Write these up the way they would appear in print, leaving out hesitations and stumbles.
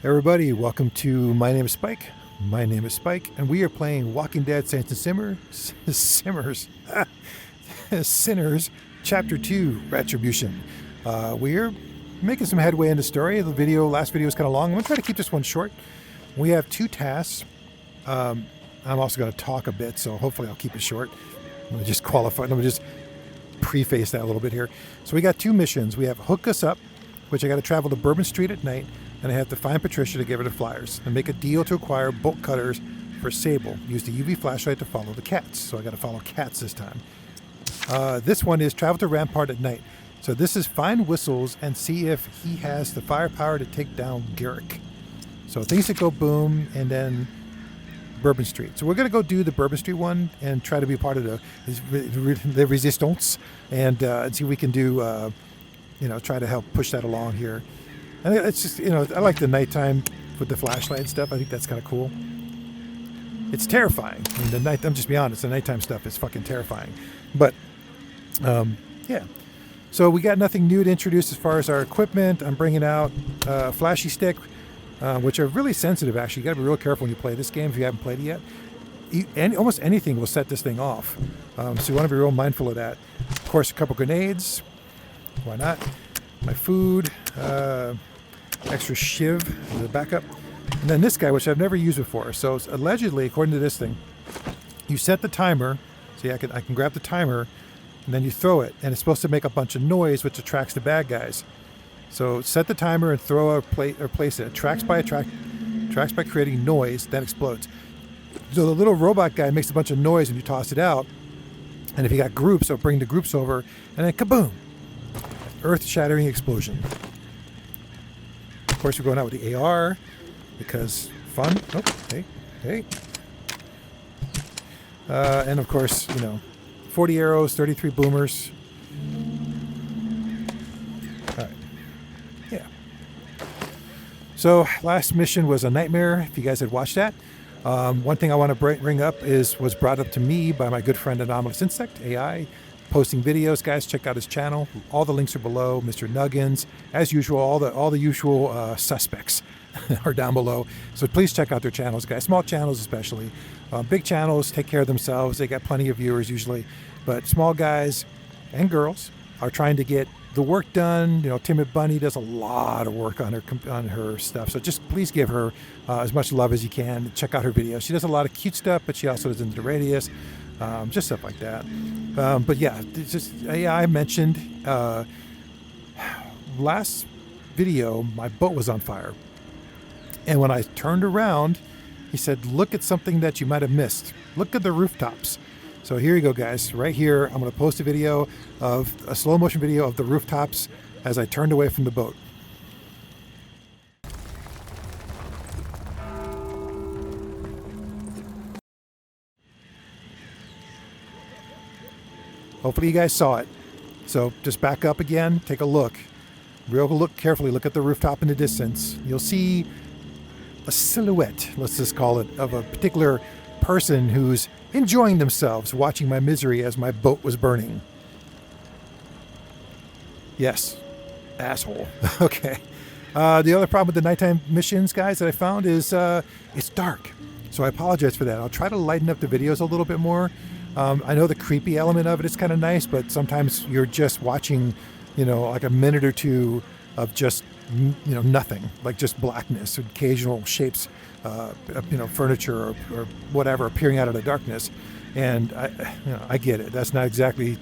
Everybody, welcome to My Name is Spike. My name is Spike, and we are playing Walking Dead Saints and Sinners, Chapter 2, Retribution. We're making some headway in the story. Last video was kind of long. I'm going to try to keep this one short. We have two tasks. I'm also going to talk a bit, so hopefully I'll keep it short. Let me just preface that a little bit here. So we got two missions. We have Hook Us Up, which I got to travel to Bourbon Street at night, and I have to find Patricia to give her the flyers and make a deal to acquire bolt cutters for Sable. Use the UV flashlight to follow the cats. So I got to follow cats this time. This one is travel to Rampart at night. So this is find Whistles and see if he has the firepower to take down Garrick. So things that go boom, and then Bourbon Street. So we're going to go do the Bourbon Street one and try to be part of the resistance and see if we can do, try to help push that along here. And it's just, I like the nighttime with the flashlight and stuff. I think that's kind of cool. It's terrifying. I mean, I'm just be honest, the nighttime stuff is fucking terrifying. But, yeah. So we got nothing new to introduce as far as our equipment. I'm bringing out a flashy stick, which are really sensitive, actually. You got to be real careful when you play this game if you haven't played it yet. Almost anything will set this thing off. So you want to be real mindful of that. Of course, a couple grenades. Why not? My food. Extra shiv as a backup. And then this guy, which I've never used before. So allegedly, according to this thing, you set the timer. See, I can grab the timer, and then you throw it, and it's supposed to make a bunch of noise, which attracts the bad guys. So set the timer and throw a plate or place it. Tracks by creating noise, then explodes. So the little robot guy makes a bunch of noise when you toss it out. And if you got groups, so bring the groups over, and then kaboom! Earth-shattering explosion. Of course, we're going out with the AR because fun. Oh, hey. And of course, 40 arrows, 33 boomers. All right. Yeah. So last mission was a nightmare. If you guys had watched that. One thing I want to bring up was brought up to me by my good friend Anomalous Insect, AI. Posting videos, guys. Check out his channel. All the links are below. Mr. Nuggins, as usual, all the usual suspects are down below. So please check out their channels, guys. Small channels, especially. Big channels take care of themselves. They got plenty of viewers usually, but small guys and girls are trying to get the work done. Timid Bunny does a lot of work on her stuff. So just please give her as much love as you can. Check out her videos. She does a lot of cute stuff, but she also does Into the Radius. Just stuff like that. But yeah, I mentioned last video, my boat was on fire. And when I turned around, he said, look at something that you might have missed. Look at the rooftops. So here you go, guys. Right here, I'm going to post a slow motion video of the rooftops as I turned away from the boat. Hopefully you guys saw it. So just back up again, take a look. Look carefully, look at the rooftop in the distance. You'll see a silhouette, let's just call it, of a particular person who's enjoying themselves watching my misery as my boat was burning. Yes, asshole. Okay. The other problem with the nighttime missions, guys, that I found is it's dark. So I apologize for that. I'll try to lighten up the videos a little bit more. I know the creepy element of it is kind of nice, but sometimes you're just watching, like a minute or two of just, nothing, like just blackness, occasional shapes, furniture or whatever appearing out of the darkness. And I get it. That's not exactly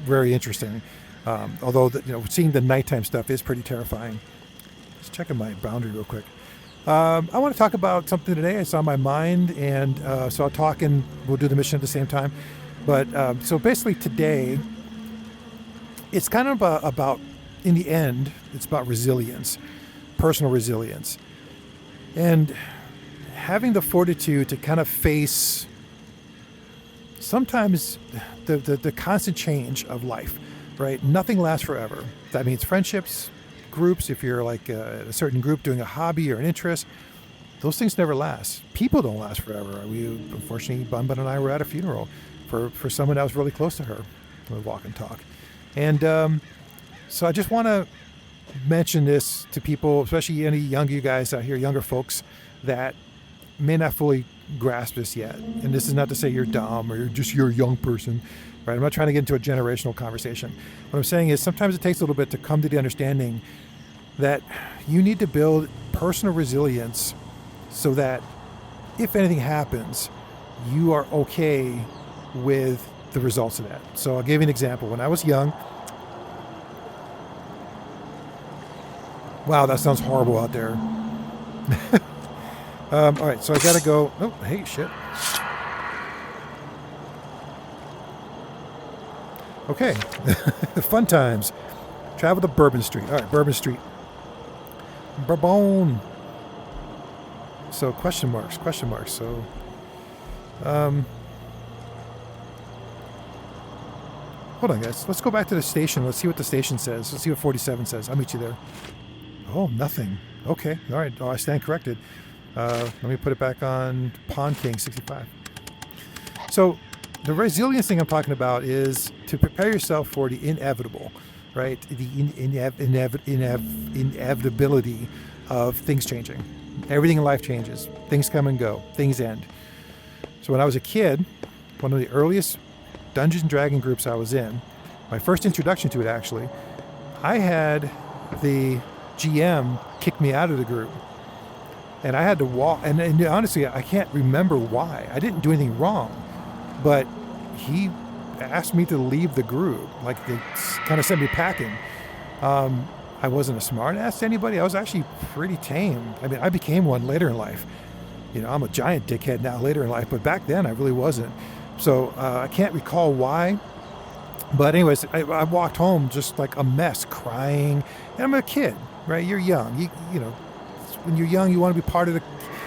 very interesting. Although, seeing the nighttime stuff is pretty terrifying. Just checking my boundary real quick. I want to talk about something today. It's on my mind, and so I'll talk and we'll do the mission at the same time. But so basically today, it's kind of about, in the end, it's about resilience, personal resilience, and having the fortitude to kind of face sometimes the constant change of life, right? Nothing lasts forever. That means friendships, groups, if you're like a certain group doing a hobby or an interest, those things never last. People don't last forever. Unfortunately, Bun and I were at a funeral for someone that was really close to her. We walk and talk. And so I just want to mention this to people, especially any younger guys out here, younger folks that may not fully grasp this yet. And this is not to say you're dumb or you're a young person, right? I'm not trying to get into a generational conversation. What I'm saying is sometimes it takes a little bit to come to the understanding that you need to build personal resilience so that if anything happens, you are okay with the results of that. So I'll give you an example. When I was young, wow, that sounds horrible out there. All right, so I gotta go. Oh, hey, shit. Okay, fun times. Travel to Bourbon Street. All right, Bourbon Street. Bourbon. So question marks. So, hold on, guys. Let's go back to the station. Let's see what the station says. Let's see what 47 says. I'll meet you there. Oh, nothing. Okay. All right. Oh, I stand corrected. Let me put it back on Pond King 65. So the resilience thing I'm talking about is to prepare yourself for the inevitable, right? The inevitability of things changing. Everything in life changes. Things come and go. Things end. So when I was a kid, one of the earliest Dungeons and Dragons groups I was in, my first introduction to it actually, I had the GM kick me out of the group. And I had to walk, and honestly, I can't remember why. I didn't do anything wrong, but he asked me to leave the group. Like, they kind of sent me packing. I wasn't a smart ass to anybody. I was actually pretty tame. I mean, I became one later in life. You know, I'm a giant dickhead now later in life, but back then I really wasn't. So I can't recall why. But anyways, I walked home just like a mess, crying. And I'm a kid, right? You're young. You know, when you're young, you want to be part of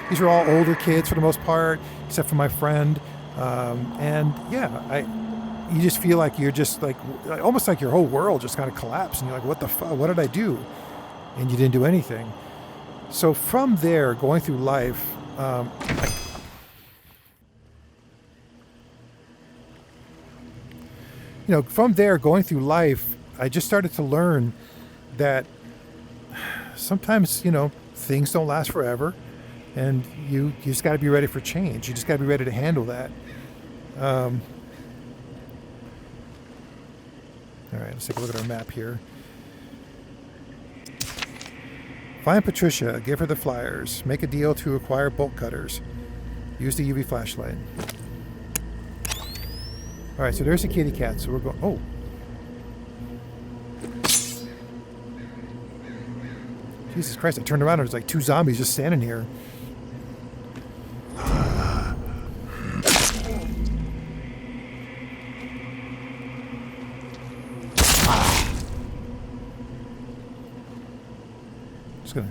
these are all older kids for the most part, except for my friend. And yeah, you just feel like you're just like, almost like your whole world just kind of collapsed. And you're like, what the fuck? What did I do? And you didn't do anything. So from there, going through life, from there, going through life, I just started to learn that sometimes, things don't last forever, and you just got to be ready for change. You just got to be ready to handle that. All right, let's take a look at our map here. Find Patricia, give her the flyers. Make a deal to acquire bolt cutters. Use the UV flashlight. All right, so there's the kitty cat. So we're going. Oh. Jesus Christ, I turned around and there's like two zombies just standing here. Just gonna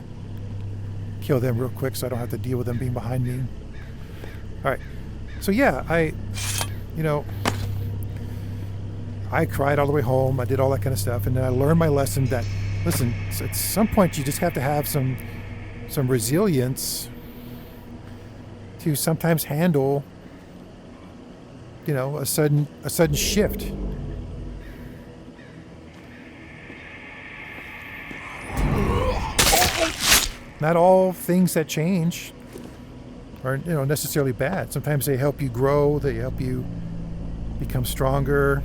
kill them real quick so I don't have to deal with them being behind me. All right, so yeah, I cried all the way home. I did all that kind of stuff, and then I learned my lesson that, listen, at some point you just have to have some resilience to sometimes handle, a sudden shift. Not all things that change are necessarily bad. Sometimes they help you grow. They help you become stronger.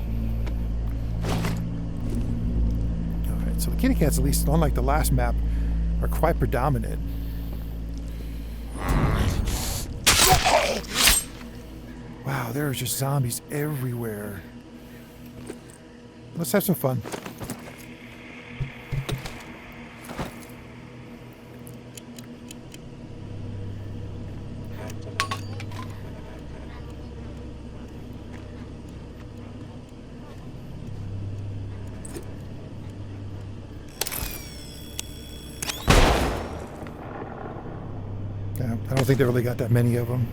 All right, so the kitty cats, at least unlike the last map, are quite predominant. Wow, there are just zombies everywhere. Let's have some fun. I don't think they really got that many of them.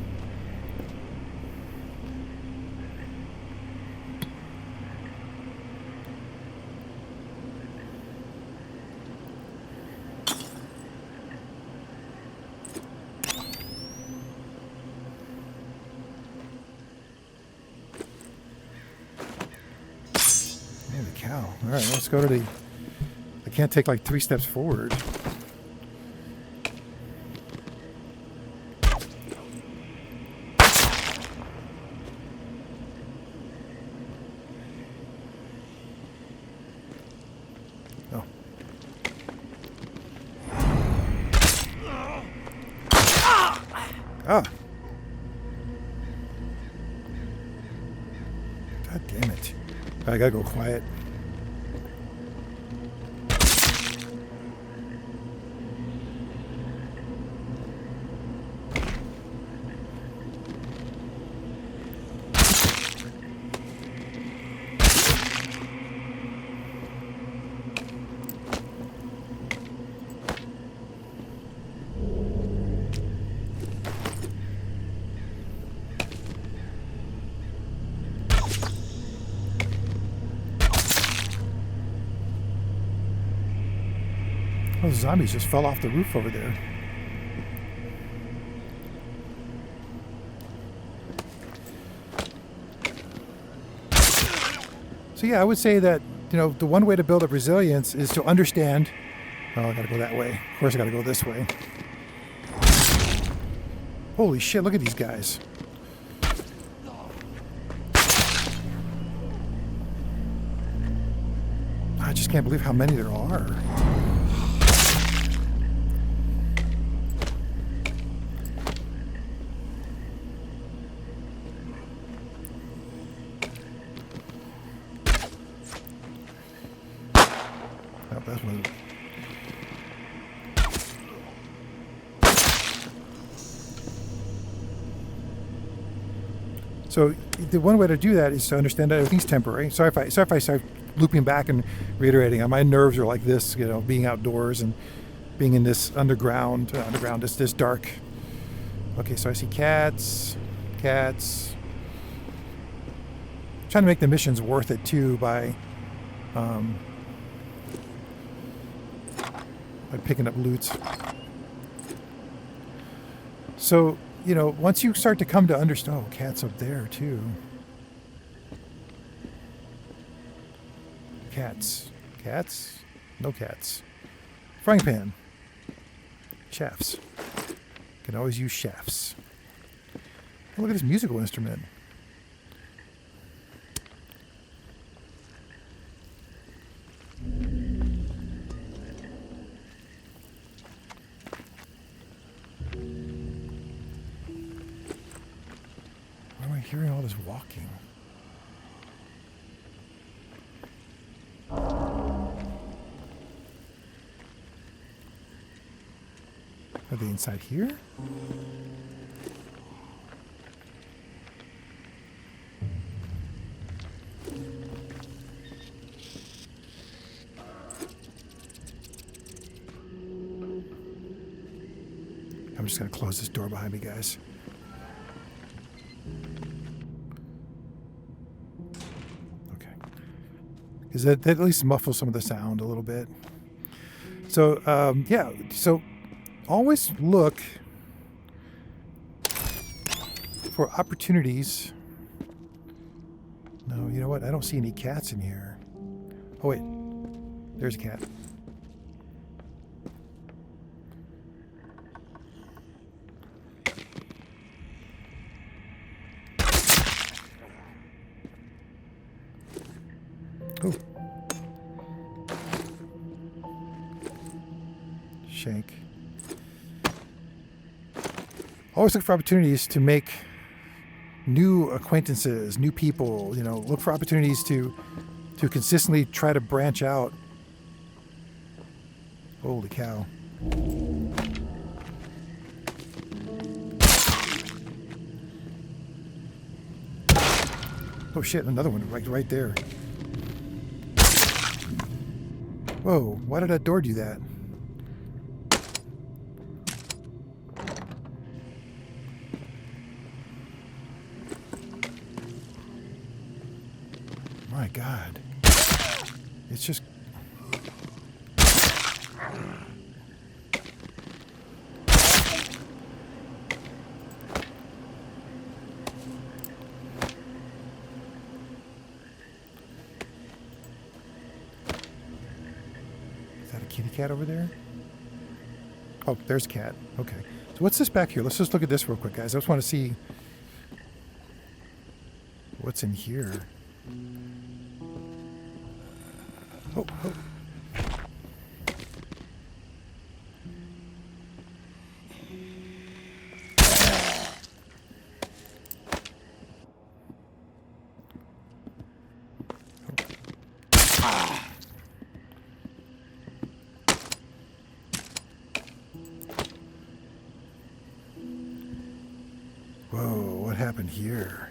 Holy cow. All right, let's go to the can't take like 3 steps forward. Oh. Ah. God damn it. I gotta go quiet. Those zombies just fell off the roof over there. So yeah, I would say that, you know, the one way to build up resilience is to understand. Oh, I gotta go that way. Of course I gotta go this way. Holy shit, look at these guys. I just can't believe how many there are. Oh, that's one. So the one way to do that is to understand that everything's temporary. Sorry if I start looping back and reiterating. My nerves are like this, you know, being outdoors and being in this underground, this dark. Okay, so I see cats. Trying to make the missions worth it too by picking up loots. So, you know, once you start to come to understand, oh, cats up there too. Cats. No cats. Frying pan. Shafts. Can always use shafts. Oh, look at this musical instrument. Why am I hearing all this walking? Are they inside here? I'm just going to close this door behind me, guys. Okay. Because that at least muffles some of the sound a little bit. So, yeah. So, always look for opportunities. No, you know what? I don't see any cats in here. Oh, wait. There's a cat. Oh. Shank. Always look for opportunities to make new acquaintances, new people, you know, look for opportunities to consistently try to branch out. Holy cow. Oh shit, another one right there. Whoa, why did that door do that? My God. It's just... kitty cat over there? Oh, there's cat. Okay. So what's this back here? Let's just look at this real quick, guys. I just want to see what's in here. Oh, oh. Whoa, what happened here?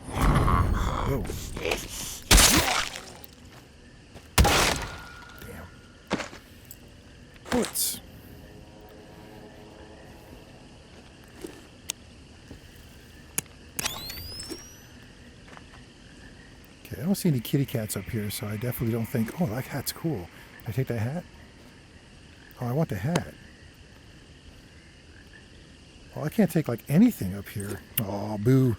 Whoa. Damn. Bullets. Okay, I don't see any kitty cats up here, so I definitely don't think, oh, that hat's cool. Can I take that hat? Oh, I want the hat. Well, I can't take like anything up here. Oh, boo.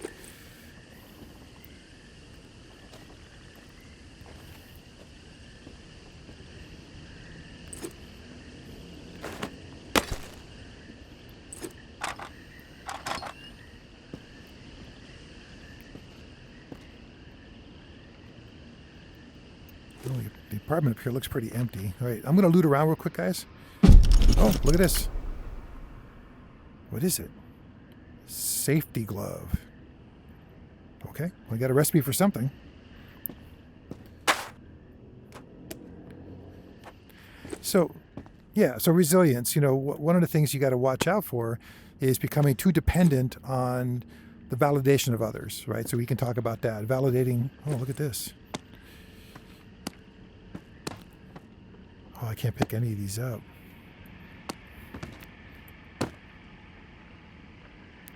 Oh, the apartment up here looks pretty empty. All right, I'm going to loot around real quick, guys. Oh, look at this. What is it? Safety glove. Okay, we got a recipe for something. So, yeah, so resilience, you know, one of the things you got to watch out for is becoming too dependent on the validation of others, right? So we can talk about that. Validating, oh, look at this. Oh, I can't pick any of these up.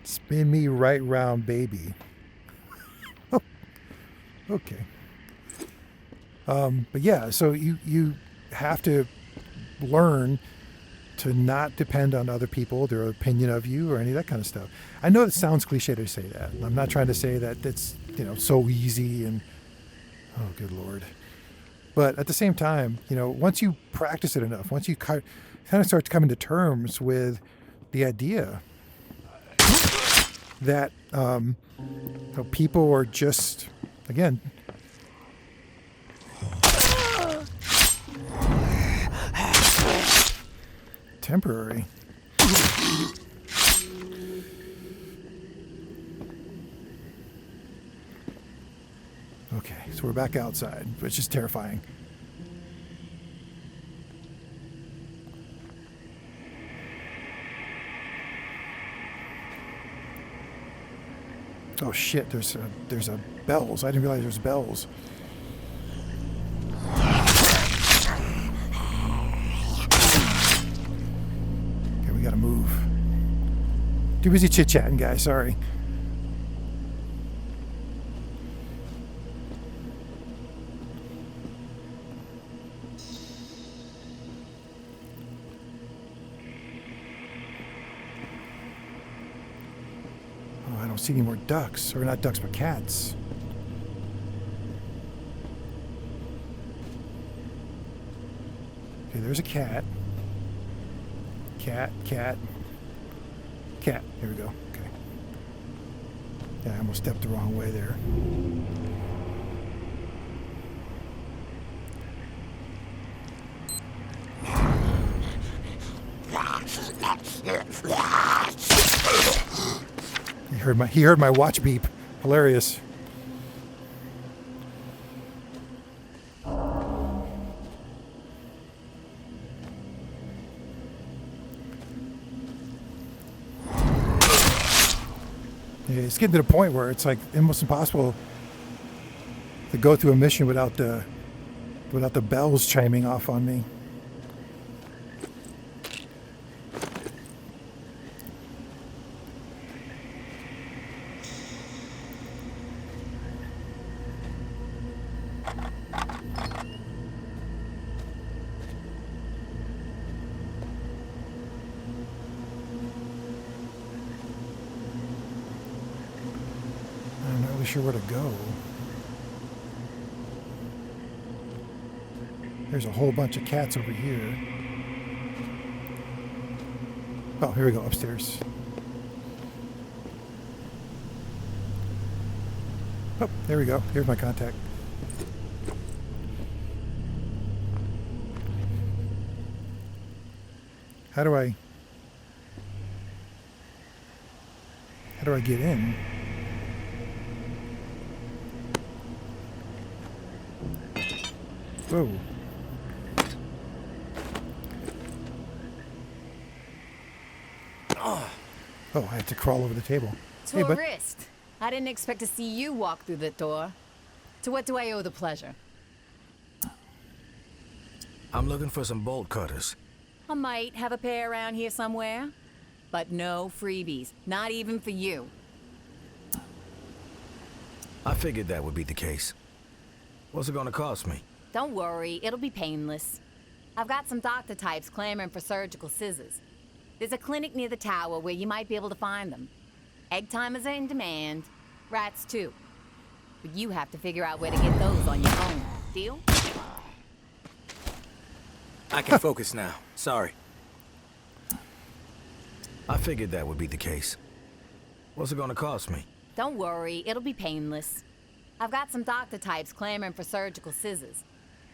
Spin me right round, baby. Oh, okay. But yeah, so you have to learn to not depend on other people, their opinion of you, or any of that kind of stuff. I know it sounds cliche to say that. I'm not trying to say that it's, you know, so easy and, oh, good Lord. But at the same time, you know, once you practice it enough, once you kind of start to come to terms with the idea that you know, people are just, again, temporary. Okay, so we're back outside, but it's just terrifying. Oh shit, there's a bells. I didn't realize there's bells. Okay, we gotta move. Too busy chit-chatting, guys, sorry. See any more ducks, or not ducks, but cats. Okay, there's a cat. Cat. Here we go. Okay. Yeah, I almost stepped the wrong way there. He heard my watch beep. Hilarious. Yeah, it's getting to the point where it's like almost impossible to go through a mission without the bells chiming off on me. I'm not really sure where to go. There's a whole bunch of cats over here. Oh, here we go, upstairs. Oh, there we go. Here's my contact. How do I get in? Whoa. Oh, I have to crawl over the table. Tourist. I didn't expect to see you walk through the door. To what do I owe the pleasure? I'm looking for some bolt cutters. I might have a pair around here somewhere. But no freebies. Not even for you. I figured that would be the case. What's it gonna cost me? Don't worry, it'll be painless. I've got some doctor types clamoring for surgical scissors. There's a clinic near the tower where you might be able to find them. Egg timers are in demand. Rats too. But you have to figure out where to get those on your own. Deal? I can focus now. Sorry. I figured that would be the case. What's it gonna cost me? Don't worry, it'll be painless. I've got some doctor types clamoring for surgical scissors.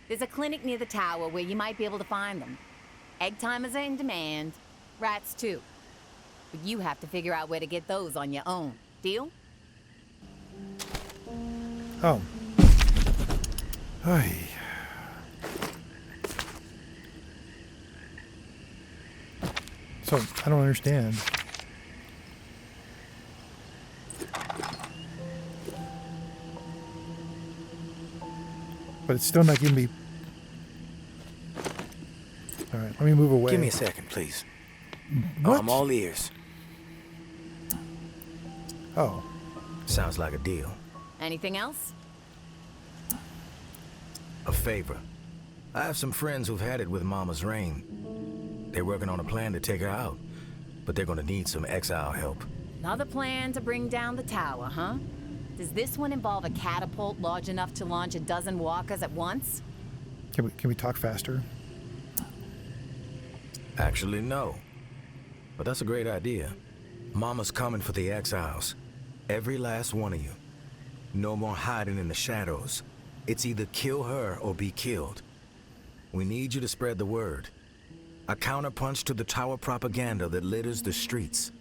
There's a clinic near the tower where you might be able to find them. Egg timers are in demand. Rats too. But you have to figure out where to get those on your own. Deal? Oh. Ay. So, I don't understand. But it's still not giving me... Alright, let me move away. Give me a second, please. What? I'm all ears. Oh. Sounds like a deal. Anything else? A favor. I have some friends who've had it with Mama's reign. They're working on a plan to take her out, but they're gonna need some exile help. Another plan to bring down the tower, huh? Does this one involve a catapult large enough to launch a dozen walkers at once? Can we talk faster? Actually, no. But that's a great idea. Mama's coming for the exiles. Every last one of you. No more hiding in the shadows. It's either kill her or be killed. We need you to spread the word. A counterpunch to the tower propaganda that litters the streets.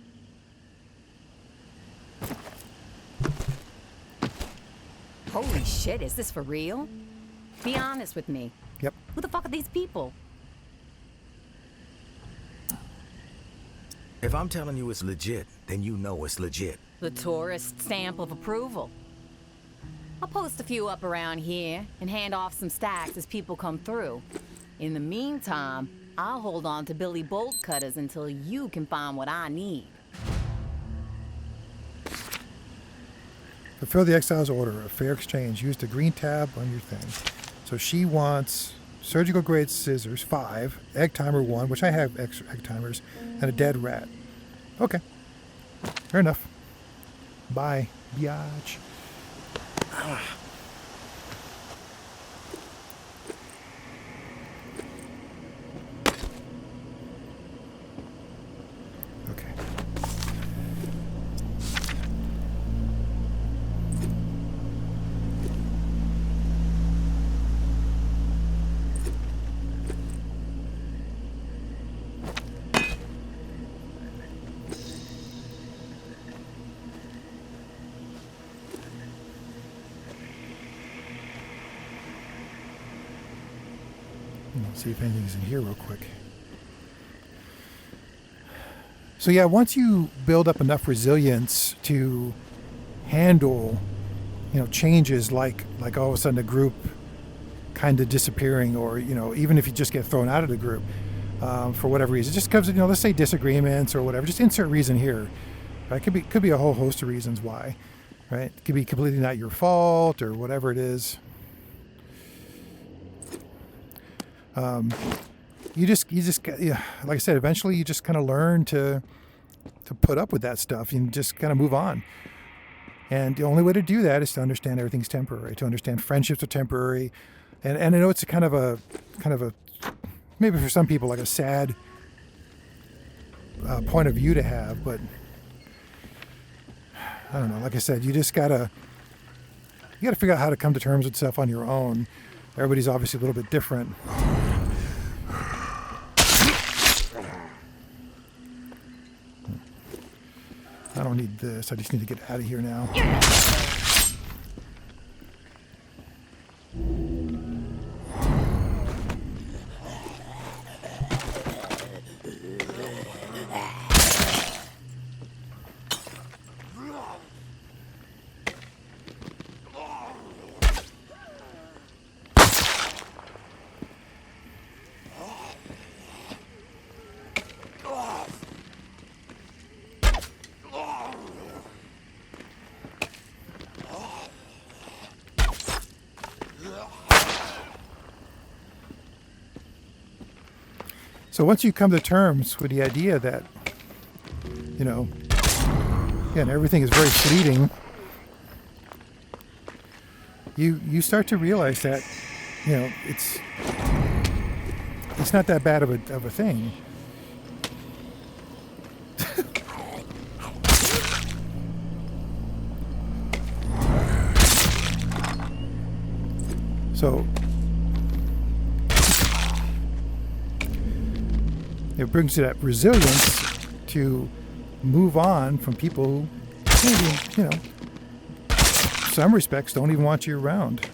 Holy shit, is this for real? Be honest with me. Yep. Who the fuck are these people? If I'm telling you it's legit, then you know it's legit. The tourist stamp of approval. I'll post a few up around here and hand off some stacks as people come through. In the meantime, I'll hold on to Billy Bolt Cutters until you can find what I need. Fulfill the exile's order. A fair exchange. Use the green tab on your thing. So she wants surgical grade scissors, 5, egg timer 1, which I have extra egg timers, and a dead rat. Okay. Fair enough. Bye, biatch. Okay. Let's see if anything's in here real quick. So yeah, once you build up enough resilience to handle, changes like all of a sudden a group kind of disappearing, or even if you just get thrown out of the group for whatever reason, just because let's say disagreements or whatever, just insert reason here. Right? Could be a whole host of reasons why. Right? It could be completely not your fault or whatever it is. You just like I said, eventually you just kind of learn to put up with that stuff and just kind of move on. And the only way to do that is to understand everything's temporary, to understand friendships are temporary, And I know it's a kind of a maybe for some people like a sad point of view to have, but I don't know. Like I said, you gotta figure out how to come to terms with stuff on your own. Everybody's obviously a little bit different. I don't need this. I just need to get out of here now. So once you come to terms with the idea that, again, everything is very fleeting, you start to realize that, it's not that bad of a thing. So it brings you that resilience to move on from people who maybe, some respects don't even want you around.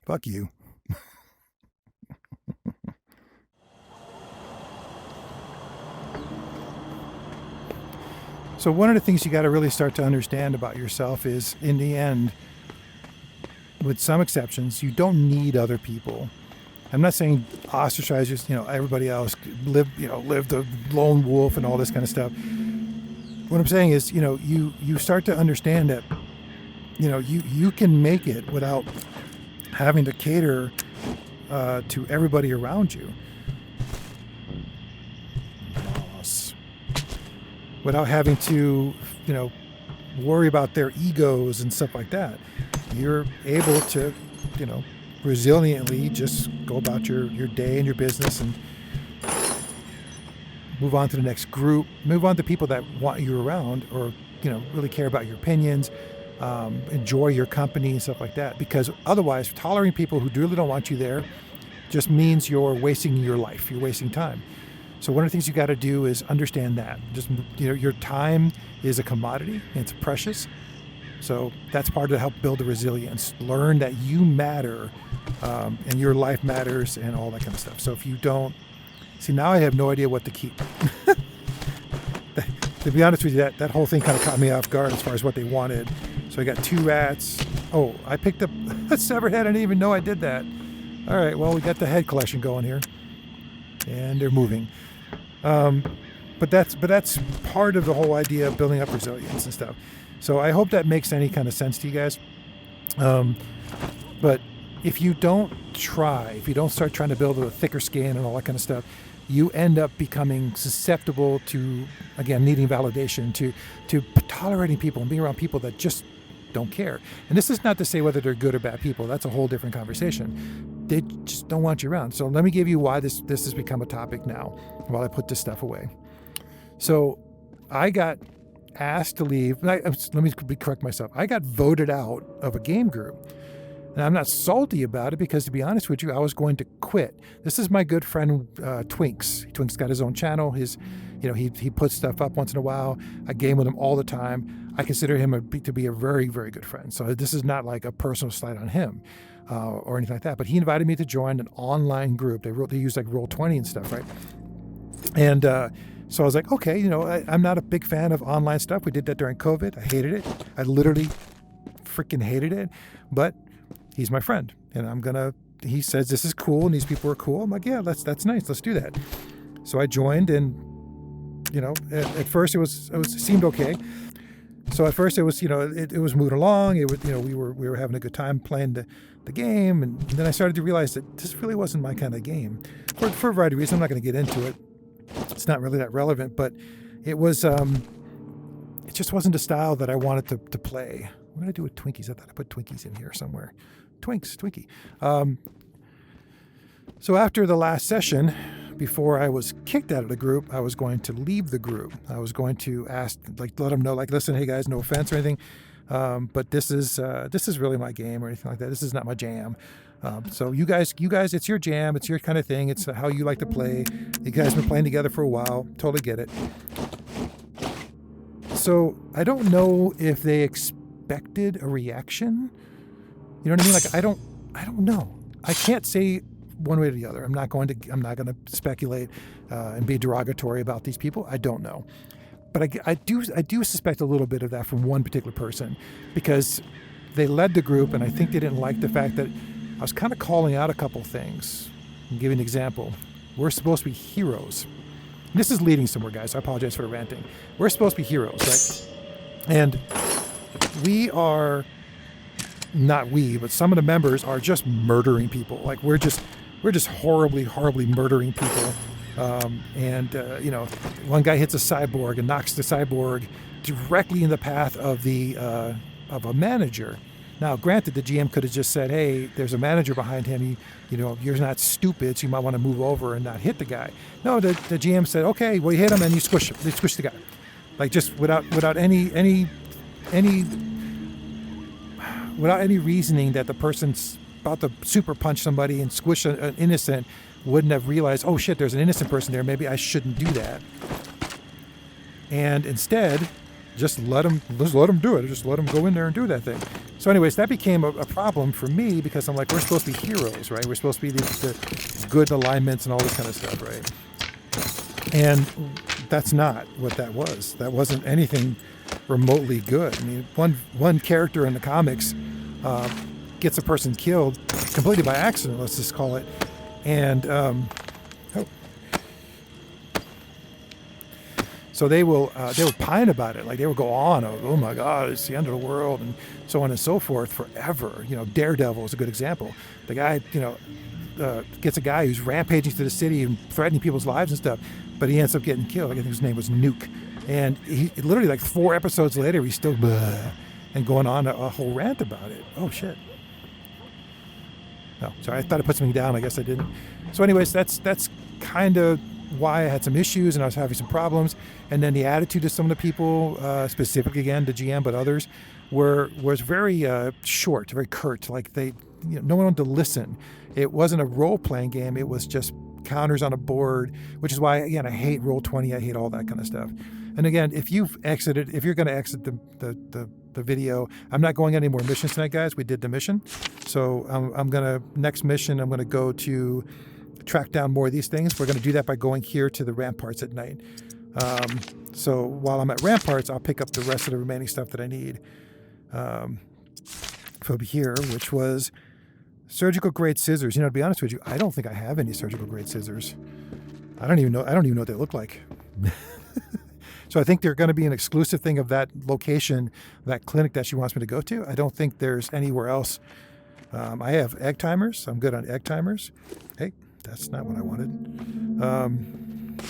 Fuck you. So one of the things you got to really start to understand about yourself is, in the end, with some exceptions, you don't need other people. I'm not saying ostracize just, everybody else, live the lone wolf and all this kind of stuff. What I'm saying is, you start to understand that, you can make it without having to cater to everybody around you. Without having to, worry about their egos and stuff like that. You're able to, resiliently just go about your day and your business and move on to the next group, move on to people that want you around or, really care about your opinions, enjoy your company and stuff like that. Because otherwise, tolerating people who really don't want you there just means you're wasting your life. You're wasting time. So one of the things you got to do is understand that. Just, your time is a commodity and it's precious. So that's part of to help build the resilience. Learn that you matter and your life matters and all that kind of stuff. So if you don't, see, now I have no idea what to keep. To be honest with you, that whole thing kind of caught me off guard as far as what they wanted. So I got 2 rats. Oh, I picked up a severed head. I didn't even know I did that. All right, well, we got the head collection going here. And they're moving. But that's part of the whole idea of building up resilience and stuff. So I hope that makes any kind of sense to you guys. But if you don't start trying to build a thicker skin and all that kind of stuff, you end up becoming susceptible to, again, needing validation, to tolerating people and being around people that just don't care. And this is not to say whether they're good or bad people. That's a whole different conversation. They just don't want you around. So let me give you why this has become a topic now while I put this stuff away. So I got asked to leave. Let me correct myself. I got voted out of a game group And I'm not salty about it because, to be honest with you, I was going to quit. This is my good friend Twinks. Twinks got his own channel. He puts stuff up once in a while. I game with him all the time. I consider him to be a very, very good friend. So this is not like a personal slight on him or anything like that. But he invited me to join an online group. They use like Roll20 and stuff, right? And so I was like, okay, I'm not a big fan of online stuff. We did that during COVID. I hated it. I literally freaking hated it. But he's my friend, and he says this is cool and these people are cool. I'm like, yeah, that's nice. Let's do that. So I joined, and at first it seemed okay. So at first it was moving along. It was, we were having a good time playing the game, and then I started to realize that this really wasn't my kind of game for a variety of reasons. I'm not going to get into it. It's not really that relevant, but it was it just wasn't a style that I wanted to play. What did I do with Twinkies? I thought I put Twinkies in here somewhere. Twinkie. So after the last session, before I was kicked out of the group, I was going to leave the group. I was going to ask, let them know, listen, hey guys, no offense or anything, but this is really my game or anything like that. This is not my jam. So you guys, it's your jam. It's your kind of thing. It's how you like to play. You guys have been playing together for a while. Totally get it. So I don't know if they expected a reaction. You know what I mean? Like, I don't know. I can't say one way or the other. I'm not going to speculate and be derogatory about these people. I don't know. But I do suspect a little bit of that from one particular person, because they led the group, and I think they didn't like the fact that I was kind of calling out a couple things. I'll give you an example. We're supposed to be heroes. This is leading somewhere, guys. I apologize for the ranting. We're supposed to be heroes, right? And we are... not we, but some of the members are just murdering people. Like we're just horribly murdering people. One guy hits a cyborg and knocks the cyborg directly in the path of a manager. Now, granted, the GM could have just said, "Hey, there's a manager behind him. You're not stupid, so you might want to move over and not hit the guy." No, the GM said, "Okay, well, you hit him and you squish him. You squish the guy, like just without any reasoning that the person's about to super punch somebody and squish an innocent wouldn't have realized, oh shit, there's an innocent person there. Maybe I shouldn't do that. And instead, just let them do it. Just let them go in there and do that thing. So anyways, that became a problem for me, because I'm like, we're supposed to be heroes, right? We're supposed to be the good alignments and all this kind of stuff, right? And that's not what that was. That wasn't anything remotely good. I mean, one character in the comics gets a person killed completely by accident, let's just call it, and so they will pine about it, like they will go on, oh my God, it's the end of the world, and so on and so forth forever. Daredevil is a good example. The guy gets a guy who's rampaging through the city and threatening people's lives and stuff, but he ends up getting killed. I think his name was Nuke. And he literally, like 4 episodes later, he's still and going on a whole rant about it. Oh shit! Oh, sorry, I thought I put something down. I guess I didn't. So, anyways, that's kind of why I had some issues and I was having some problems. And then the attitude of some of the people, specifically again the GM, but others, was very short, very curt. Like no one wanted to listen. It wasn't a role-playing game. It was just counters on a board, which is why, again, I hate Roll20. I hate all that kind of stuff. And again, if you're going to exit the video, I'm not going on any more missions tonight, guys. We did the mission. So next mission, I'm going to go to track down more of these things. We're going to do that by going here to the ramparts at night. So while I'm at ramparts, I'll pick up the rest of the remaining stuff that I need from here, which was surgical grade scissors. To be honest with you, I don't think I have any surgical grade scissors. I don't even know what they look like. So I think they're going to be an exclusive thing of that location, that clinic that she wants me to go to. I don't think there's anywhere else. I have egg timers. I'm good on egg timers. Hey, that's not what I wanted.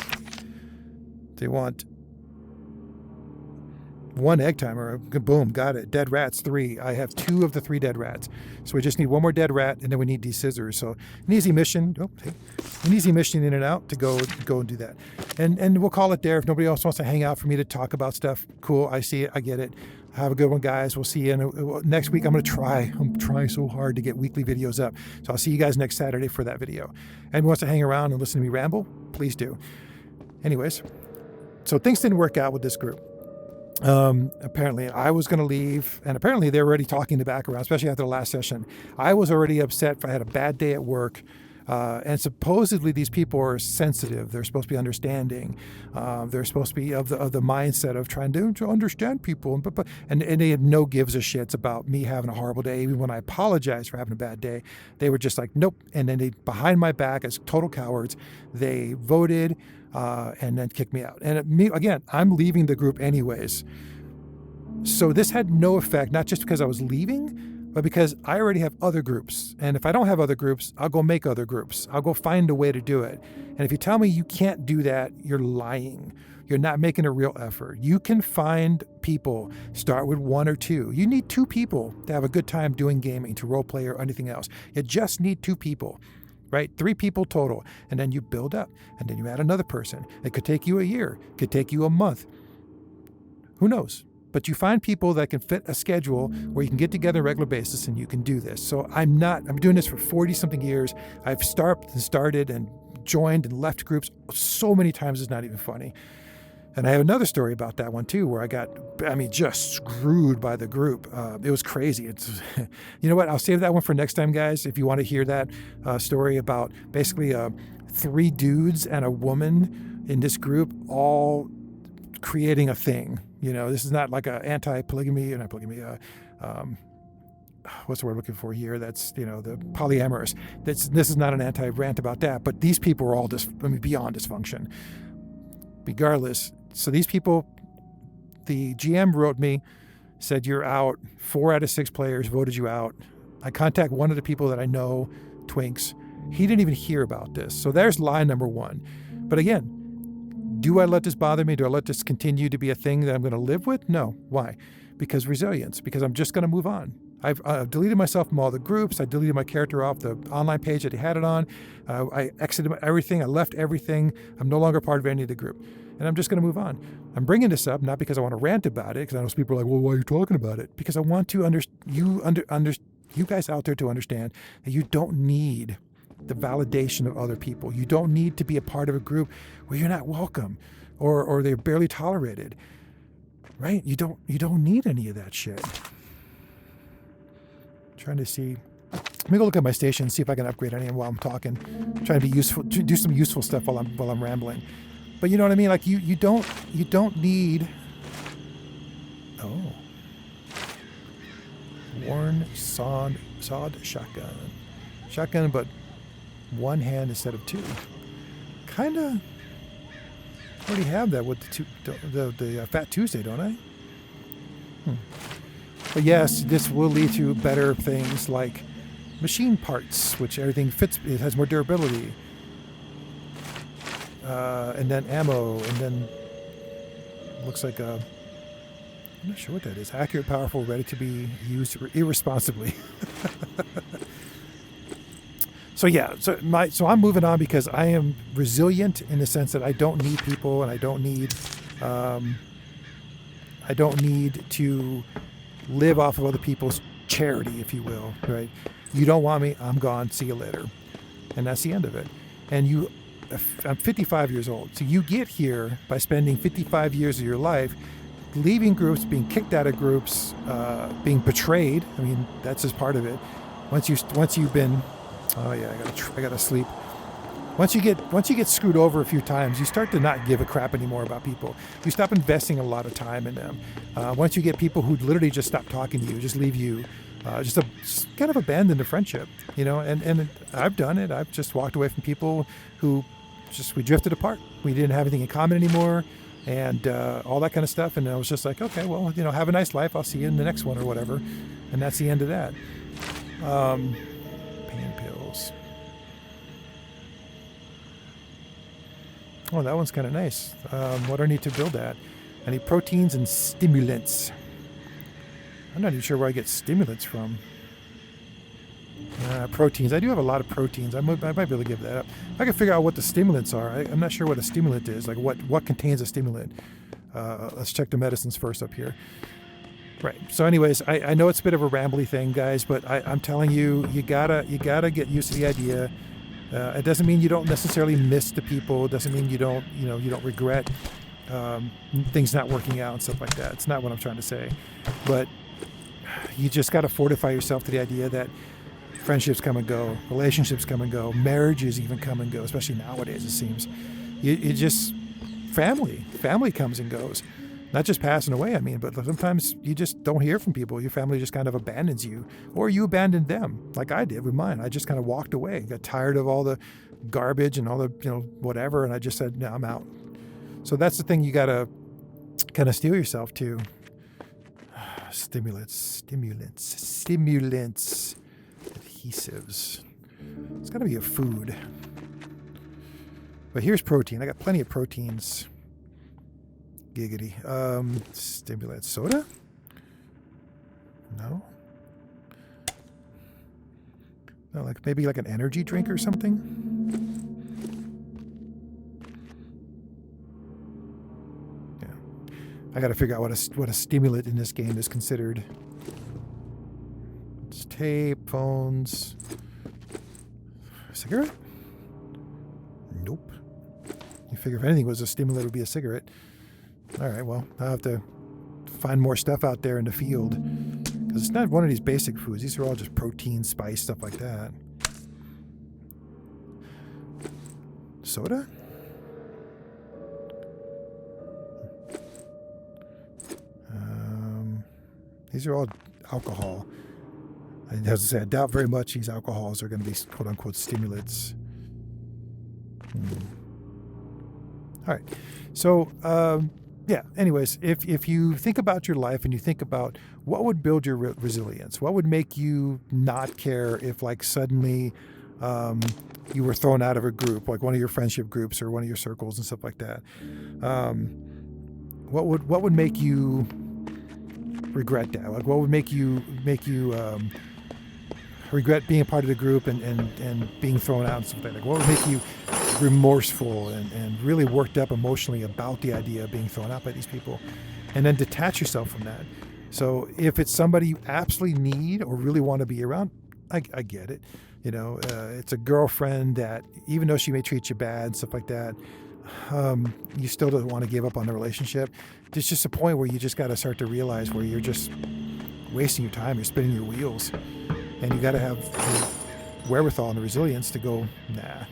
They want 1 egg timer. Boom, got it. Dead rats, 3. I have 2 of the 3 dead rats. So we just need 1 more dead rat, and then we need these scissors. So an easy mission. An easy mission in and out to go and do that. And we'll call it there. If nobody else wants to hang out for me to talk about stuff, cool. I see it. I get it. Have a good one, guys. We'll see you next week. I'm trying so hard to get weekly videos up. So I'll see you guys next Saturday for that video. Anyone wants to hang around and listen to me ramble, please do. Anyways, so things didn't work out with this group. Apparently I was going to leave, and apparently they're already talking in the background, especially after the last session. I was already upset. I had a bad day at work. And supposedly these people are sensitive. They're supposed to be understanding. They're supposed to be of the mindset of trying to understand people. And they had no gives a shits about me having a horrible day. Even when I apologized for having a bad day, they were just like, nope. And then they, behind my back as total cowards, they voted and then kicked me out. And again, I'm leaving the group anyways. So this had no effect, not just because I was leaving, but because I already have other groups. And if I don't have other groups, I'll go make other groups. I'll go find a way to do it. And if you tell me you can't do that, you're lying. You're not making a real effort. You can find people, start with 1 or 2. You need 2 people to have a good time doing gaming, to role play or anything else. You just need 2 people, right? 3 people total. And then you build up, and then you add another person. It could take you a year, it could take you a month. Who knows? But you find people that can fit a schedule where you can get together on a regular basis and you can do this. So I'm doing this for 40 something years. I've started and joined and left groups so many times it's not even funny. And I have another story about that one too, where I got, just screwed by the group. It was crazy. You know what? I'll save that one for next time, guys. If you want to hear that story about basically 3 dudes and a woman in this group all creating a thing. This is not like a anti-polygamy, not polygamy, what's the word I'm looking for here? That's, the polyamorous. This is not an anti-rant about that, but these people are all beyond dysfunction. Regardless, so these people, the GM wrote me, said, you're out. 4 out of 6 players voted you out. I contact one of the people that I know, Twinks. He didn't even hear about this. So there's lie number 1. But again, do I let this bother me? Do I let this continue to be a thing that I'm going to live with? No. Why? Because resilience. Because I'm just going to move on. I've deleted myself from all the groups. I deleted my character off the online page that he had it on. I exited everything. I left everything. I'm no longer part of any of the group. And I'm just going to move on. I'm bringing this up not because I want to rant about it, because I know some people are like, well, why are you talking about it? Because I want to you guys out there to understand that you don't need the validation of other people. You don't need to be a part of a group where you're not welcome or they're barely tolerated, right? You don't need any of that shit. Trying to see, let me go look at my station and see if I can upgrade anything while I'm talking. I'm trying to be useful, to do some useful stuff while I'm rambling. But you know what I mean? Like you don't need, worn sawed shotgun, but 1 hand instead of 2. Kind of already have that with the Fat Tuesday, don't I? But yes, this will lead to better things like machine parts, which everything fits. It has more durability, and then ammo, and then looks like I'm not sure what that is. Accurate, powerful, ready to be used irresponsibly. So yeah, so I'm moving on because I am resilient in the sense that I don't need people, and I don't need to live off of other people's charity, if you will, right? You don't want me, I'm gone, see you later. And that's the end of it. And I'm 55 years old. So you get here by spending 55 years of your life leaving groups, being kicked out of groups, being betrayed. That's just part of it. Once you've been, I gotta sleep. Once you get screwed over a few times, you start to not give a crap anymore about people. You stop investing a lot of time in them. Once you get people who literally just stop talking to you, just leave you, just kind of abandon the friendship, and I've done it. I've just walked away from people who we drifted apart. We didn't have anything in common anymore, and all that kind of stuff. And I was just like, okay, well, have a nice life. I'll see you in the next one or whatever. And that's the end of that. Pain pills. Oh, that one's kind of nice. What do I need to build that? I need proteins and stimulants. I'm not even sure where I get stimulants from. Proteins. I do have a lot of proteins. I might be able to give that up. I can figure out what the stimulants are. I'm not sure what a stimulant is. Like what contains a stimulant. Let's check the medicines first up here. Right. So anyways, I know it's a bit of a rambly thing, guys, but I'm telling you, you gotta get used to the idea. It doesn't mean you don't necessarily miss the people. It doesn't mean you don't regret things not working out and stuff like that. It's not what I'm trying to say. But you just got to fortify yourself to the idea that friendships come and go, relationships come and go, marriages even come and go, especially nowadays, it seems. You just, family comes and goes. Not just passing away, I mean, but sometimes you just don't hear from people. Your family just kind of abandons you, or you abandoned them, like I did with mine. I just kind of walked away, got tired of all the garbage and all the, whatever, and I just said, no, I'm out. So that's the thing you got to kind of steel yourself to. Stimulants, adhesives. It's got to be a food. But here's protein. I got plenty of proteins. Giggity. Stimulant soda? No. No, like maybe like an energy drink or something? Yeah. I got to figure out what a stimulant in this game is considered. It's tape, phones. Cigarette? Nope. You figure if anything was a stimulant, it would be a cigarette. All right, well, I'll have to find more stuff out there in the field. Because it's not one of these basic foods. These are all just protein, spice, stuff like that. Soda? These are all alcohol. I have to say, I doubt very much these alcohols are going to be quote-unquote stimulants. All right. So, yeah, anyways, if you think about your life and you think about what would build your resilience, what would make you not care if, like, suddenly you were thrown out of a group, like one of your friendship groups or one of your circles and stuff like that, what would make you regret that? Like, what would make you regret being a part of the group and being thrown out and stuff like that? Like, what would make you remorseful and really worked up emotionally about the idea of being thrown out by these people, and then detach yourself from that? So if it's somebody you absolutely need or really want to be around, I get it. It's a girlfriend that, even though she may treat you bad and stuff like that, you still don't want to give up on the relationship. There's just a point where you just got to start to realize where you're just wasting your time, you're spinning your wheels, and you got to have the wherewithal and the resilience to go, nah,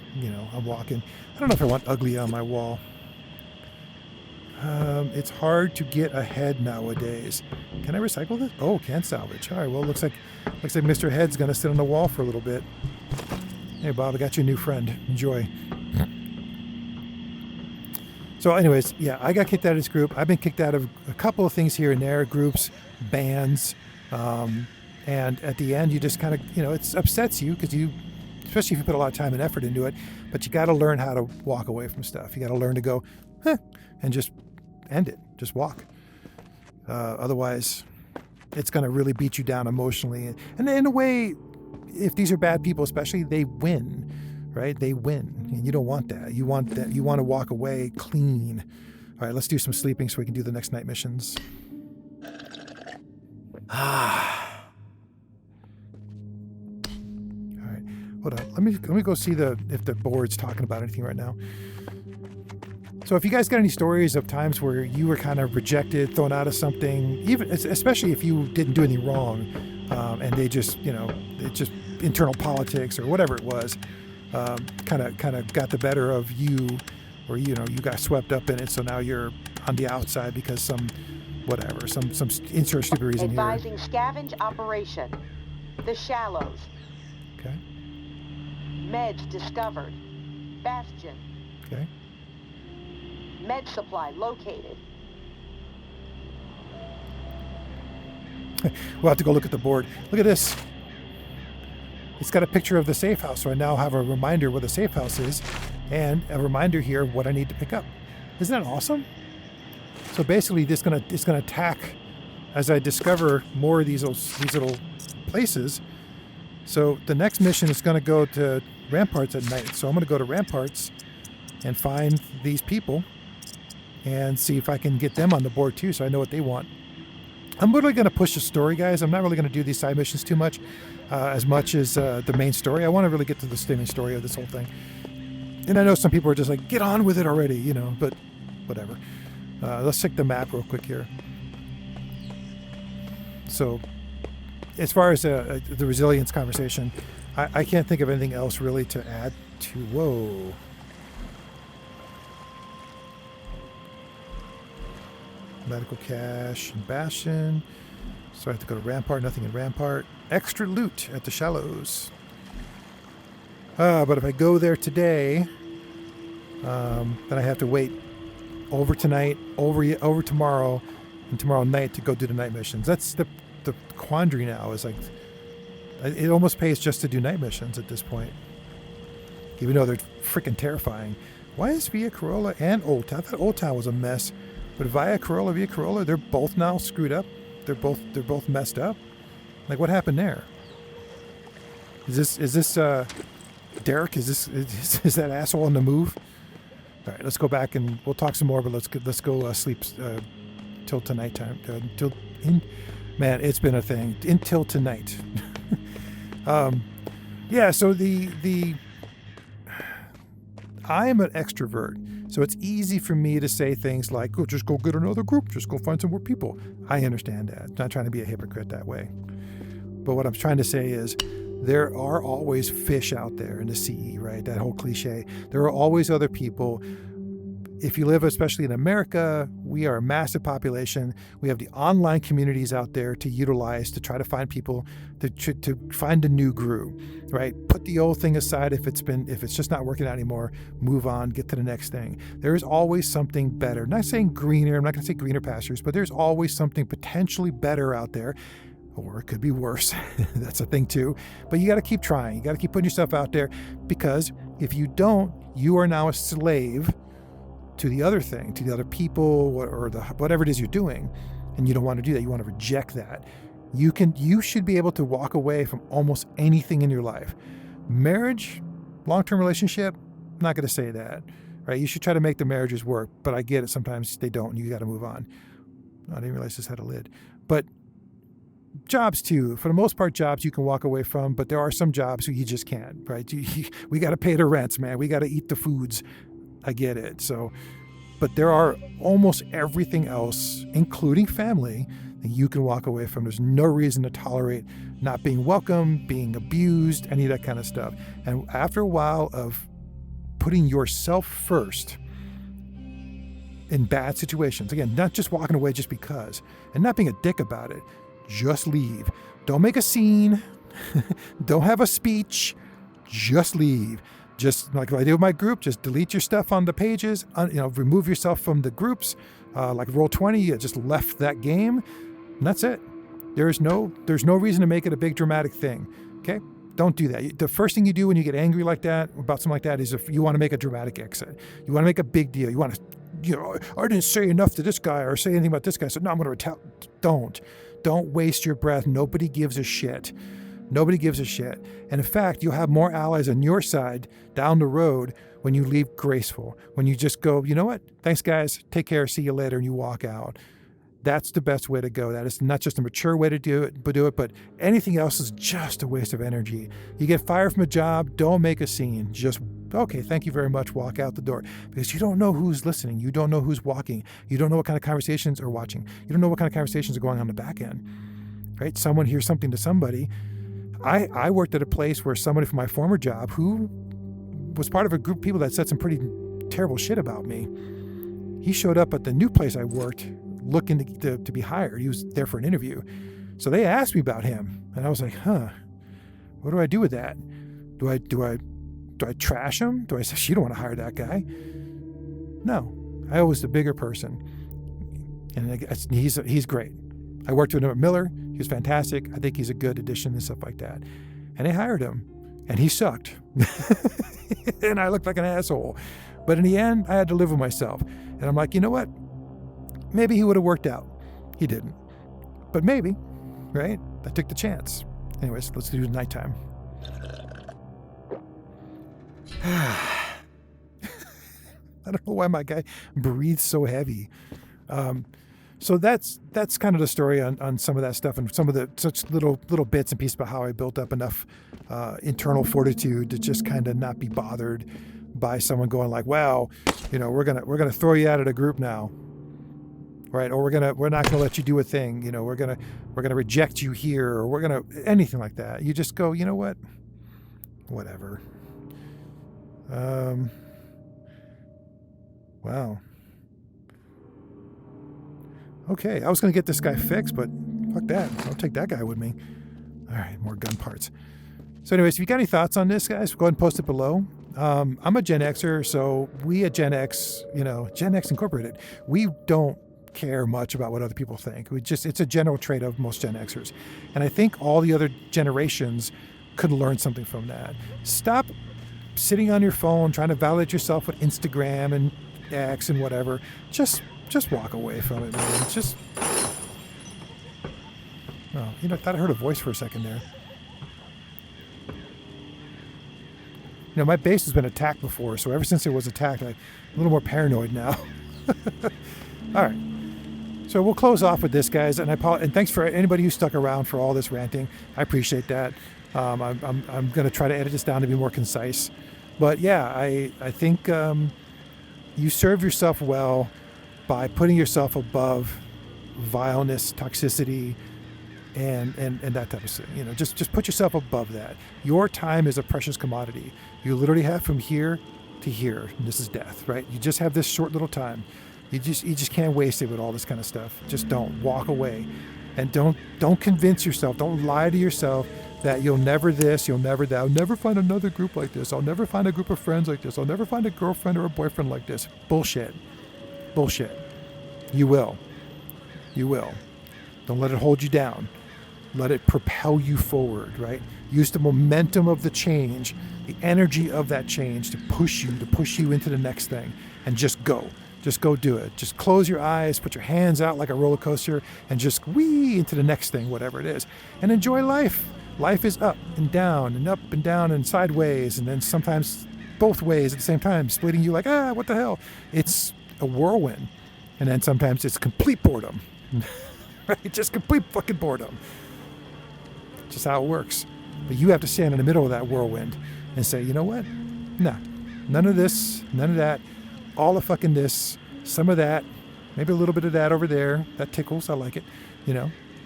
I'm walking. I don't know if I want ugly on my wall. It's hard to get ahead nowadays. Can I recycle this? Oh, can salvage. All right, well, looks like Mr. Head's gonna sit on the wall for a little bit. Hey, Bob, I got you a new friend. Enjoy. So anyways, yeah, I got kicked out of this group. I've been kicked out of a couple of things here and there, groups, bands, and at the end, you just kind of, it upsets you because especially if you put a lot of time and effort into it, but you got to learn how to walk away from stuff. You got to learn to go, and just end it. Just walk. Otherwise, it's going to really beat you down emotionally. And in a way, if these are bad people, especially, they win, right? They win. And you don't want that. You want to walk away clean. All right, let's do some sleeping so we can do the next night missions. Hold on. Let me go see if the board's talking about anything right now. So if you guys got any stories of times where you were kind of rejected, thrown out of something, even especially if you didn't do anything wrong, and they just, it's just internal politics or whatever it was, kind of got the better of you, or you got swept up in it, so now you're on the outside because some insert stupid reason here. Advising scavenge operation. The Shallows. Okay. Meds discovered. Bastion. Okay. Med supply located. We'll have to go look at the board. Look at this. It's got a picture of the safe house, so I now have a reminder where the safe house is, and a reminder here of what I need to pick up. Isn't that awesome? So basically, it's gonna attack as I discover more of these little places. So the next mission is going to go to Ramparts at night. So I'm going to go to Ramparts and find these people and see if I can get them on the board too, so I know what they want. I'm really going to push the story, guys. I'm not really going to do these side missions too much, as much as the main story. I want to really get to the main story of this whole thing. And I know some people are just like, get on with it already, you know, but whatever. Let's check the map real quick here. So, as far as the resilience conversation, I can't think of anything else really to add to. Whoa. Medical cache and Bastion. So I have to go to Rampart. Nothing in Rampart. Extra loot at the Shallows. But if I go there today, then I have to wait over tonight, over tomorrow, and tomorrow night to go do the night missions. That's the quandary now. Is like it almost pays just to do night missions at this point, even though they're freaking terrifying. Why is Via Corolla and Old Town? I thought Old Town was a mess, but Via Corolla, they're both now screwed up. They're both messed up. Like, what happened there? Is this Derek? Is that asshole on the move? All right, let's go back and we'll talk some more. But let's go sleep till tonight time. Man, it's been a thing until tonight. Yeah. So I am an extrovert, so it's easy for me to say things like, "Oh, just go get another group. Just go find some more people." I understand that. I'm not trying to be a hypocrite that way. But what I'm trying to say is, there are always fish out there in the sea, right? That whole cliche. There are always other people. If you live, especially in America, we are a massive population. We have the online communities out there to utilize to try to find people to find a new groove, right? Put the old thing aside if it's just not working out anymore. Move on, get to the next thing. There is always something better. I'm not saying greener. I'm not going to say greener pastures, but there's always something potentially better out there. Or it could be worse. That's a thing too. But you got to keep trying. You got to keep putting yourself out there, because if you don't, you are now a slave to the other thing, to the other people, or whatever it is you're doing, and you don't want to do that. You want to reject that. You should be able to walk away from almost anything in your life. Marriage, long-term relationship, I'm not going to say that, right? You should try to make the marriages work, but I get it. Sometimes they don't, and you got to move on. I didn't realize this had a lid. But jobs too, for the most part, jobs you can walk away from, but there are some jobs you just can't, right? We got to pay the rents, man. We got to eat the foods. I get it. So, but there are almost everything else, including family, that you can walk away from. There's no reason to tolerate not being welcome, being abused, any of that kind of stuff. And after a while of putting yourself first in bad situations, again, not just walking away just because, and not being a dick about it, just leave. Don't make a scene. Don't have a speech. Just leave. Just like I do with my group, just delete your stuff on the pages. Remove yourself from the groups. Like Roll20, you just left that game, and that's it. There's no reason to make it a big dramatic thing. Okay, don't do that. The first thing you do when you get angry like that about something like that is if you want to make a dramatic exit. You want to make a big deal. You want to, I didn't say enough to this guy or say anything about this guy, so now I'm going to retaliate. Don't waste your breath. Nobody gives a shit. Nobody gives a shit. And in fact, you'll have more allies on your side down the road when you leave graceful. When you just go, you know what? Thanks, guys. Take care. See you later. And you walk out. That's the best way to go. That is not just a mature way to do it, but anything else is just a waste of energy. You get fired from a job, don't make a scene. Just, okay, thank you very much. Walk out the door. Because you don't know who's listening. You don't know who's walking. You don't know what kind of conversations are watching. You don't know what kind of conversations are going on the back end. Right? Someone hears something to somebody. I worked at a place where somebody from my former job who was part of a group of people that said some pretty terrible shit about me. He showed up at the new place I worked looking to be hired. He was there for an interview. So they asked me about him. And I was like, what do I do with that? Do I trash him? Do I say, you don't want to hire that guy? No, I was the bigger person. And he's great. I worked with him at Miller. He was fantastic. I think he's a good addition and stuff like that. And they hired him, and he sucked. And I looked like an asshole. But in the end, I had to live with myself. And I'm like, you know what? Maybe he would have worked out. He didn't. But maybe, right? I took the chance. Anyways, let's do nighttime. I don't know why my guy breathes so heavy. So that's kind of the story on some of that stuff and some of the such little bits and pieces about how I built up enough internal fortitude to just kind of not be bothered by someone going like, well, we're gonna throw you out of the group now, right? Or we're not gonna let you do a thing, we're gonna reject you here, or we're gonna anything like that. You just go, you know what, whatever. Wow. Okay, I was going to get this guy fixed, but fuck that. I'll take that guy with me. All right, more gun parts. So anyways, if you got any thoughts on this, guys, go ahead and post it below. I'm a Gen Xer, so we at Gen X, Gen X Incorporated, we don't care much about what other people think. It's a general trait of most Gen Xers. And I think all the other generations could learn something from that. Stop sitting on your phone trying to validate yourself with Instagram and X and whatever. Just walk away from it, man. I thought I heard a voice for a second there. My base has been attacked before, so ever since it was attacked, I'm a little more paranoid now. All right. So we'll close off with this, guys, and thanks for anybody who stuck around for all this ranting. I appreciate that. I'm going to try to edit this down to be more concise. But yeah, I think you serve yourself well by putting yourself above vileness, toxicity, and that type of thing. Just put yourself above that. Your time is a precious commodity. You literally have from here to here, and this is death, right? You just have this short little time. You just can't waste it with all this kind of stuff. Just don't. Walk away. And don't convince yourself, don't lie to yourself that you'll never this, you'll never that. I'll never find another group like this. I'll never find a group of friends like this. I'll never find a girlfriend or a boyfriend like this. Bullshit. You will. Don't let it hold you down. Let it propel you forward, right? Use the momentum of the change, the energy of that change to push you into the next thing, and just go. Just go do it. Just close your eyes, put your hands out like a roller coaster, and just whee into the next thing, whatever it is. And enjoy life. Life is up and down and sideways, and then sometimes both ways at the same time, splitting you like, what the hell? It's a whirlwind. And then sometimes it's complete boredom. Right? Just complete fucking boredom. Just how it works. But you have to stand in the middle of that whirlwind and say, you know what? Nah, none of this, none of that. All of fucking this, some of that, maybe a little bit of that over there. That tickles, I like it,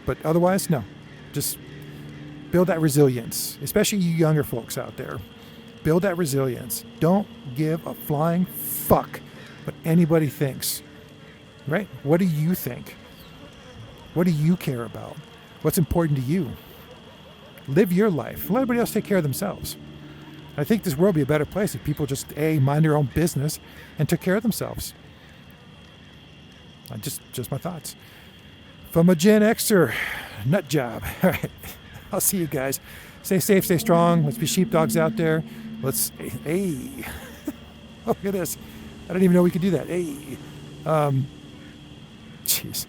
But otherwise, no. Just build that resilience, especially you younger folks out there. Build that resilience. Don't give a flying fuck what anybody thinks, right? What do you think? What do you care about? What's important to you? Live your life. Let everybody else take care of themselves. I think this world would be a better place if people just, mind their own business and took care of themselves. Just my thoughts. From a Gen Xer, nut job. All right. I'll see you guys. Stay safe, stay strong. Let's be sheepdogs out there. Hey. Look at this. I didn't even know we could do that. Hey. Jeez.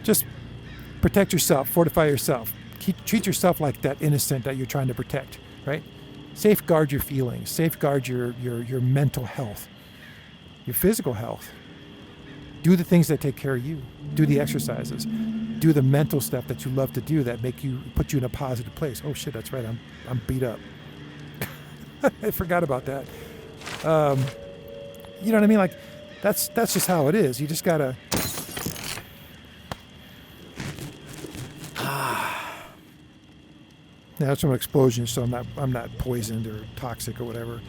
Just protect yourself, fortify yourself. Treat yourself like that innocent that you're trying to protect, right? Safeguard your feelings. Safeguard your mental health, your physical health. Do the things that take care of you. Do the exercises. Do the mental stuff that you love to do that put you in a positive place. Oh shit, that's right. I'm beat up. I forgot about that. You know what I mean? Like that's just how it is. You just gotta. Now it's from an explosion, so I'm not poisoned or toxic or whatever.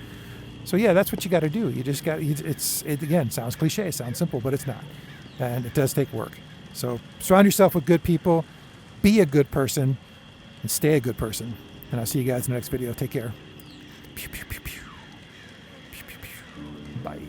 So yeah, that's what you got to do. You just got it again, sounds cliche, sounds simple, but it's not. And it does take work. So surround yourself with good people, be a good person, and stay a good person. And I'll see you guys in the next video. Take care. Pew, pew, pew, pew. Pew, pew, pew. Bye.